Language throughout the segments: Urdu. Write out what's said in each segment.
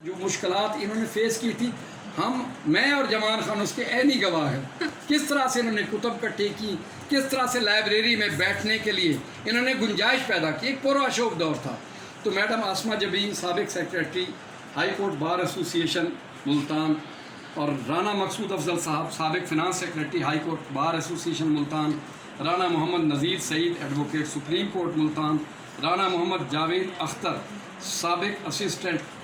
جو مشکلات انہوں نے فیس کی تھی میں اور جمان خان اس کے عینی گواہ ہیں. کس طرح سے انہوں نے کتب کٹھے کی, کس طرح سے لائبریری میں بیٹھنے کے لیے انہوں نے گنجائش پیدا کی. ایک پراشوب دور تھا. تو میڈم آسمہ جبین سابق secretary high court bar association Multan, اور رانا مقصود افضل صاحب سابق finance secretary high court bar association Multan, Rana Muhammad Nazir Saeed advocate supreme court Multan, Rana Muhammad Javed Akhtar سابق اسسٹنٹ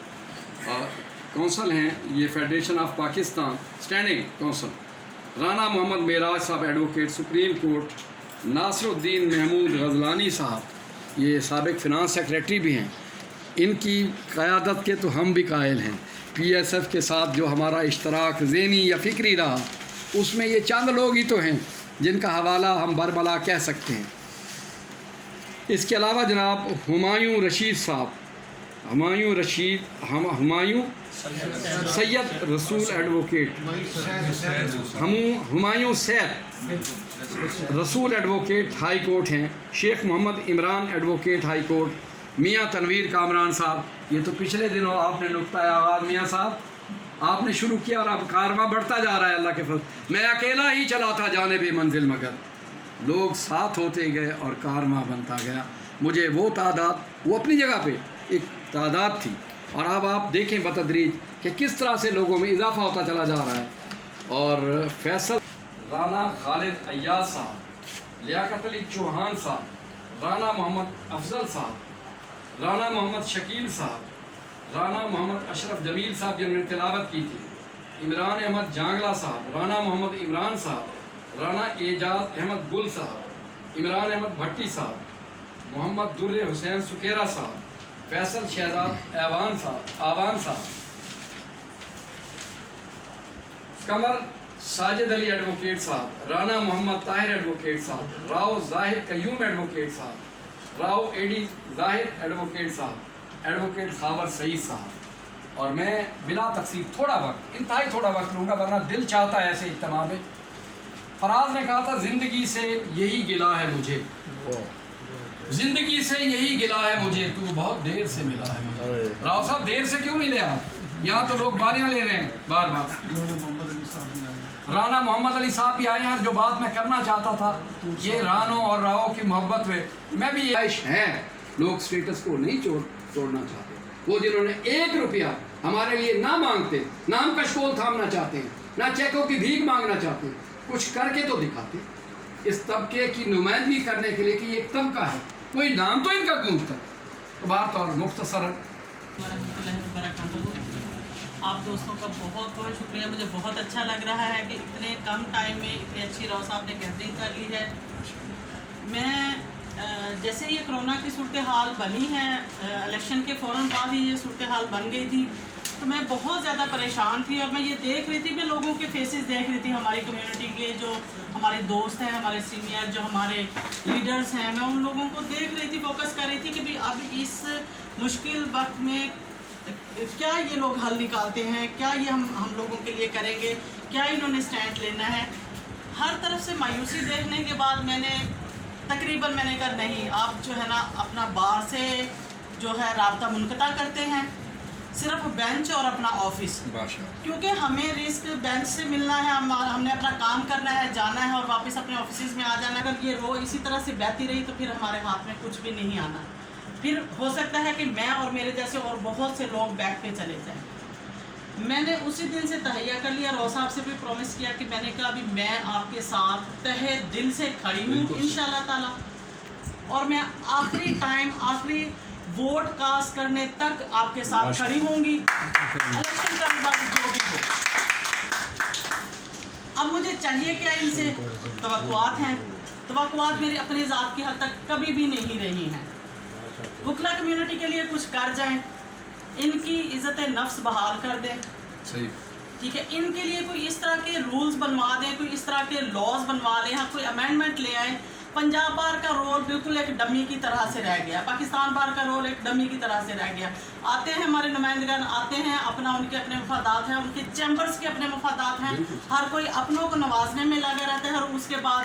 کونسل ہیں یہ federation of Pakistan standing counsel, Rana Muhammad Meraj صاحب ایڈوکیٹ سپریم کورٹ, ناصر الدین محمود غزلانی صاحب یہ سابق فنانس سیکریٹری بھی ہیں. ان کی قیادت کے تو ہم بھی قائل ہیں. پی ایس ایف کے ساتھ جو ہمارا اشتراک ذہنی یا فکری رہا, اس میں یہ چند لوگ ہی تو ہیں جن کا حوالہ ہم بربلا کہہ سکتے ہیں. اس کے علاوہ جناب ہمایوں رشید صاحب, ہمایوں سید رسول ایڈوکیٹ, ہمایوں سید رسول ایڈوکیٹ ہائی کورٹ ہیں. شیخ محمد عمران ایڈوکیٹ ہائی کورٹ, میاں تنویر کامران صاحب, یہ تو پچھلے دنوں آپ نے نقطۂ آغاز میاں صاحب آپ نے شروع کیا اور اب کارواں بڑھتا جا رہا ہے اللہ کے فضل. میں اکیلا ہی چلا تھا جانب منزل مگر لوگ ساتھ ہوتے گئے اور کارواں بنتا گیا. مجھے وہ تعداد وہ اپنی جگہ پہ ایک تعداد تھی, اور اب آپ دیکھیں بتدریج کہ کس طرح سے لوگوں میں اضافہ ہوتا چلا جا رہا ہے. اور فیصل رانا خالد ایاز صاحب, لیاقت علی چوہان صاحب, رانا محمد افضل صاحب, رانا محمد شکیل صاحب, رانا محمد اشرف جمیل صاحب جنہوں نے تلاوت کی تھی, عمران احمد جانگلہ صاحب, رانا محمد عمران صاحب, رانا اعجاز احمد گل صاحب, عمران احمد بھٹی صاحب, محمد در حسین سکیرہ صاحب, فیصل شہزاد آوان صاحب, قمر ساجد علی ایڈوکیٹ صاحب, رانا محمد طاہر ایڈوکیٹ صاحب, راؤ ظاہر قیوم ایڈوکیٹ صاحب, راؤ ایڈی ظاہر ایڈوکیٹ صاحب, ایڈوکیٹ خاور سعید صاحب. اور میں بلا تقسیم تھوڑا وقت انتہائی تھوڑا وقت لوں گا ورنہ دل چاہتا ہے ایسے اجتماع میں. فراز نے کہا تھا زندگی سے یہی گلہ ہے مجھے, زندگی سے یہی گلہ ہے مجھے, تو بہت دیر سے ملا ہے مجھے. راؤ صاحب دیر سے کیوں ملے آپ؟ یہاں تو لوگ باریاں لے رہے ہیں بار بار. رانا محمد علی صاحب بھی آئے ہیں. جو بات میں کرنا چاہتا تھا یہ رانوں اور راؤ کی محبت میں بھی عائش ہیں. لوگ سٹیٹس کو نہیں توڑنا چاہتے. وہ جنہوں نے 1 روپیہ ہمارے لیے نہ مانگتے, نہ ہم کشکول تھامنا چاہتے ہیں, نہ چیکوں کی بھیک مانگنا چاہتے ہیں, کچھ کر کے تو دکھاتے. اس طبقے کی نمائندگی کرنے کے لیے کہ یہ ایک طبقہ ہے, کوئی نام تو ان کا گونجتا. بات اور مختصر آپ دوستوں کا بہت بہت شکریہ. مجھے بہت اچھا لگ رہا ہے کہ اتنے کم ٹائم میں اتنی اچھی راؤ صاحب نے گیدرنگ کر لی ہے. میں جیسے یہ کرونا کی صورتحال بنی ہے, الیکشن کے فوراً بعد ہی یہ صورتحال بن گئی تھی, تو میں بہت زیادہ پریشان تھی. اور میں یہ دیکھ رہی تھی, میں لوگوں کے فیسز دیکھ رہی تھی, ہماری کمیونٹی کے جو ہمارے دوست ہیں, ہمارے سینئر جو ہمارے لیڈرز ہیں, میں ان لوگوں کو دیکھ رہی تھی, فوکس کر رہی تھی کہ بھی اب اس مشکل وقت میں کیا یہ لوگ حل نکالتے ہیں, کیا یہ ہم لوگوں کے لیے کریں گے, کیا انہوں نے سٹینڈ لینا ہے. ہر طرف سے مایوسی دیکھنے کے بعد میں نے کہا نہیں, آپ جو ہے نا اپنا بار سے جو ہے رابطہ منقطع کرتے ہیں, صرف بینچ اور اپنا آفس, کیونکہ ہمیں رسک بینچ سے ملنا ہے, ہم نے اپنا کام کرنا ہے, جانا ہے اور واپس اپنے آفیسز میں آ جانا ہے. اگر یہ رو اسی طرح سے بہتی رہی تو پھر ہمارے ہاتھ میں کچھ بھی نہیں آنا. پھر ہو سکتا ہے کہ میں اور میرے جیسے اور بہت سے لوگ بیک پہ چلے جائیں. میں نے اسی دن سے تہیہ کر لیا, راؤ صاحب سے بھی پرومس کیا کہ میں نے کہا ابھی میں آپ کے ساتھ تہہ دل سے کھڑی ہوں انشاءاللہ تعالی, اور میں آخری ٹائم آخری ووٹ کاسٹ کرنے تک آپ کے ساتھ کھڑی ہوں گی, الیکشن کا بعد جو بھی ہو. اب مجھے چاہیے کیا, ان سے توقعات ہیں. توقعات میری اپنی ذات کی حد تک کبھی بھی نہیں رہی ہیں. وکلا کمیونٹی کے لیے کچھ کر جائیں, ان کی عزت نفس بحال کر دیں, ٹھیک ہے. ان کے لیے کوئی اس طرح کے رولز بنوا دیں, کوئی اس طرح کے لاز بنوا دیں, ہاں کوئی امینڈمنٹ لے آئیں. پنجاب بار کا رول بالکل ایک ڈمی کی طرح سے رہ گیا, پاکستان بار کا رول ایک ڈمی کی طرح سے رہ گیا. آتے ہیں ہمارے نمائندگان, آتے ہیں, اپنا ان کے اپنے مفادات ہیں, ان کے چیمبرز کے اپنے مفادات ہیں, ہر کوئی اپنوں کو نوازنے میں لگا رہتا ہے, اور اس کے بعد